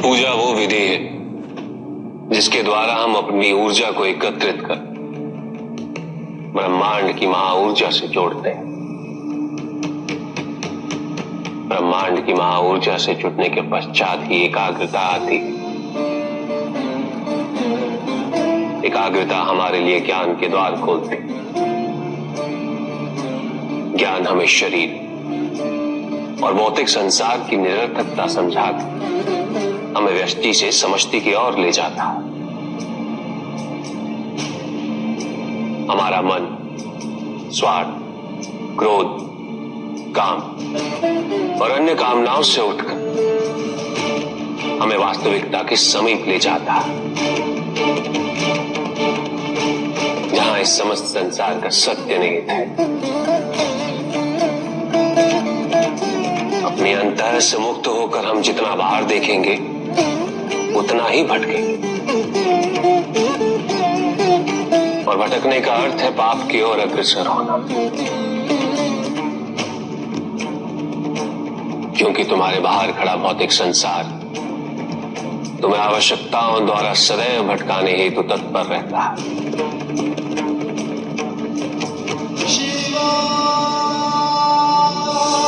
पूजा वो विधि है जिसके द्वारा हम अपनी ऊर्जा को एकत्रित कर ब्रह्मांड की महाऊर्जा से जोड़ते हैं। ब्रह्मांड की महाऊर्जा से जुटने के पश्चात ही एकाग्रता आती है। एकाग्रता हमारे लिए ज्ञान के द्वार खोलती है। ज्ञान हमें शरीर और भौतिक संसार की निरर्थकता समझाती, हमें व्यष्टि से समष्टि की ओर ले जाता। हमारा मन स्वार्थ, क्रोध, काम और अन्य कामनाओं से उठकर हमें वास्तविकता के समीप ले जाता, जहां इस समस्त संसार का सत्य निहित है। अपने अंतर से मुक्त होकर हम जितना बाहर देखेंगे उतना ही भटकेंगे, और भटकने का अर्थ है पाप की ओर अग्रसर होना। क्योंकि तुम्हारे बाहर खड़ा भौतिक संसार तुम्हें आवश्यकताओं द्वारा सदैव भटकाने हेतु तत्पर रहता है।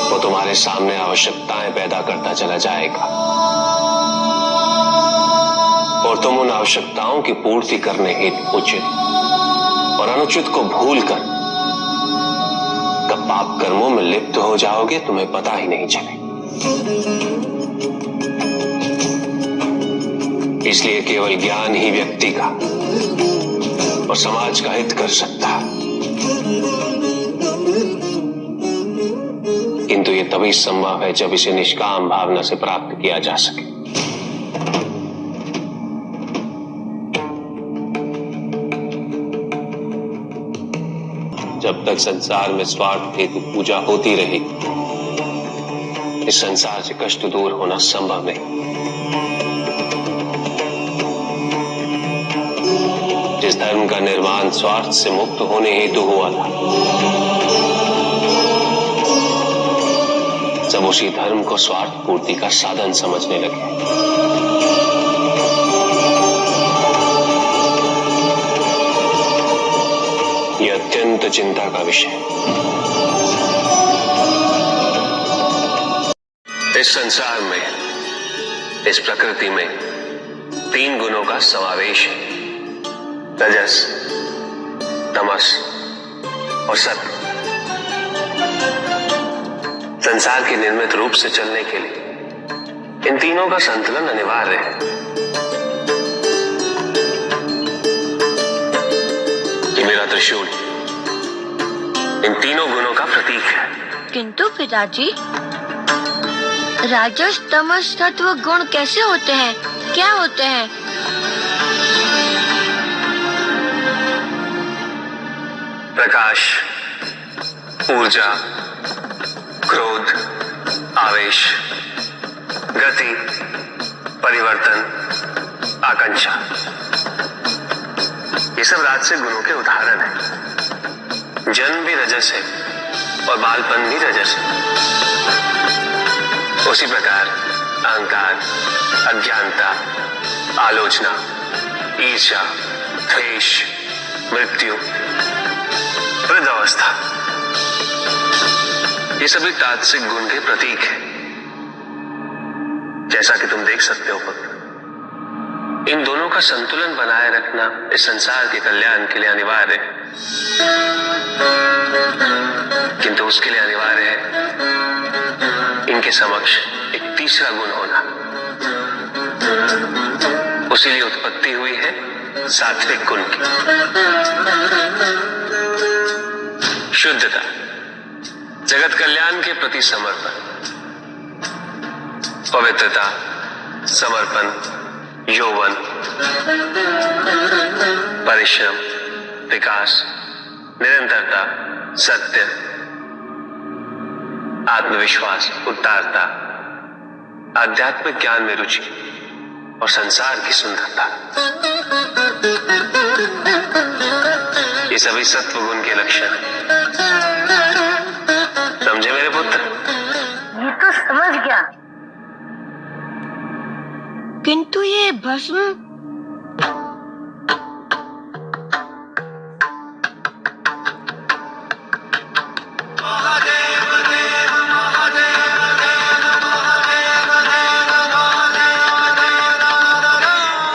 वो तुम्हारे सामने आवश्यकताएं पैदा करता चला जाएगा और तुम उन आवश्यकताओं की पूर्ति करने हेतु उचित और अनुचित को भूलकर कब पाप कर्मों में लिप्त हो जाओगे तुम्हें पता ही नहीं चलेगा। इसलिए केवल ज्ञान ही व्यक्ति का और समाज का हित कर सकता है, किंतु ये तभी संभव है जब इसे निष्काम भावना से प्राप्त किया जा सके। जब तक संसार में स्वार्थ हेतु पूजा होती रही, इस संसार से कष्ट दूर होना संभव नहीं। जिस धर्म का निर्माण स्वार्थ से मुक्त होने हेतु हुआ था, सब उसी धर्म को स्वार्थ पूर्ति का साधन समझने लगे। यह अत्यंत चिंता का विषय है। इस संसार में, इस प्रकृति में 3 गुणों का समावेश है, रजस, तमस और सत्व। संसार के निर्मित रूप से चलने के लिए इन तीनों का संतुलन अनिवार्य है। ये मेरा त्रिशूल इन तीनों गुणों का प्रतीक है। किंतु पिताजी, राजस, तमस, सत्व गुण कैसे होते हैं? क्या होते हैं? प्रकाश, ऊर्जा, क्रोध, आवेश, गति, परिवर्तन, आकांक्षा, ये सब राजसिक गुणों के उदाहरण हैं। जन्म भी रजस है और बालपन भी रजस है। उसी प्रकार अहंकार, अज्ञानता, आलोचना, ईर्ष्या, द्वेष, मृत्यु, वृद्धावस्था, ये सभी तात्विक गुण के प्रतीक हैं। जैसा कि तुम देख सकते हो पुत्र, इन दोनों का संतुलन बनाए रखना इस संसार के कल्याण के लिए अनिवार्य है। किंतु उसके लिए अनिवार्य है इनके समक्ष एक तीसरा गुण होना। उसी लिए उत्पत्ति हुई है सात्विक गुण की। शुद्धता, जगत कल्याण के प्रति समर्पण, पवित्रता, समर्पण, यौवन, परिश्रम, विकास, निरंतरता, सत्य, आत्मविश्वास, उदारता, आध्यात्मिक ज्ञान में रुचि और संसार की सुंदरता, ये सभी सत्व गुण के लक्षण हैं। समझे मेरे पुत्र? ये तो समझ गया, किंतु ये भस्म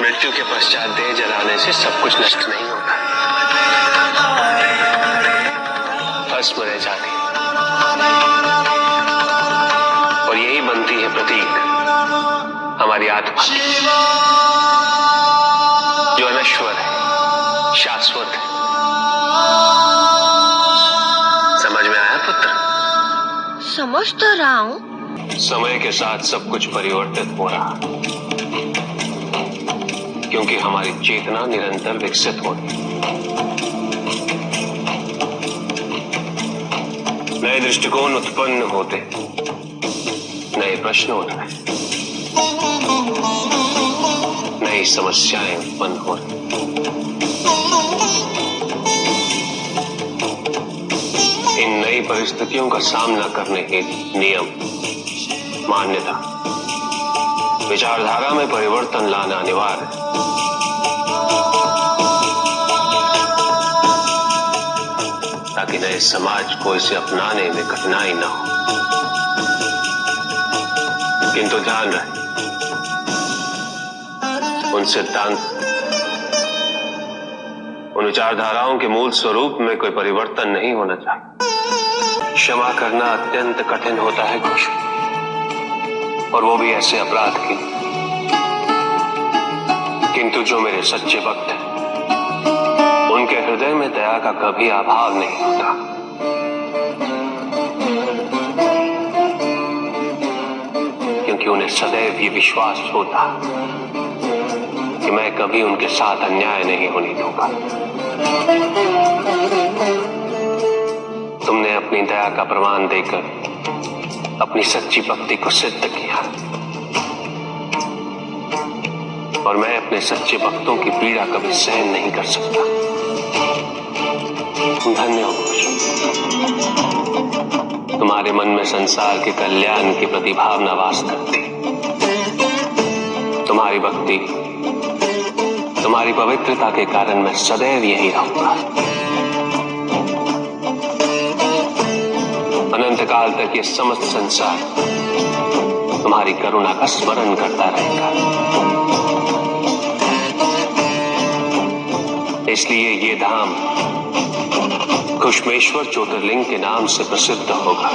मृत्यु के पश्चात देह जलाने से सब कुछ नष्ट नहीं होता, भस्म रह जाती और यही बनती है प्रतीक हमारी आत्मा की, जो अनश्वर है, शाश्वत है। समझ में आया पुत्र? समझ तो रहा हूँ। समय के साथ सब कुछ परिवर्तित हो रहा, क्योंकि हमारी चेतना निरंतर विकसित होती है। नए दृष्टिकोण उत्पन्न होते, नए प्रश्न उठते, नई समस्याएं उत्पन्न हो रही। इन नई परिस्थितियों का सामना करने के नियम, मान्यता, विचारधारा में परिवर्तन लाना अनिवार्य है। ताकि नए समाज को इसे अपनाने में कठिनाई न हो। किंतु ध्यान रहे, उन सिद्धांत, उन विचारधाराओं के मूल स्वरूप में कोई परिवर्तन नहीं होना चाहिए। क्षमा करना अत्यंत कठिन होता है कुछ, और वो भी ऐसे अपराध की। किंतु जो मेरे सच्चे भक्त हैं, उनके हृदय में दया का कभी अभाव नहीं होता। क्योंकि उन्हें सदैव ये विश्वास होता कि मैं कभी उनके साथ अन्याय नहीं होने दूंगा। तुमने अपनी दया का प्रमाण देकर अपनी सच्ची भक्ति को सिद्ध किया, और मैं अपने सच्चे भक्तों की पीड़ा कभी सहन नहीं कर सकता। धन्य हो तुम्हारे मन में संसार के कल्याण के प्रति भावना वास करती। तुम्हारी भक्ति, तुम्हारी पवित्रता के कारण मैं सदैव यही रहूंगा। अनंत काल तक ये समस्त संसार तुम्हारी करुणा का स्मरण करता रहेगा। इसलिए ये धाम घुश्मेश्वर ज्योतिर्लिंग के नाम से प्रसिद्ध होगा।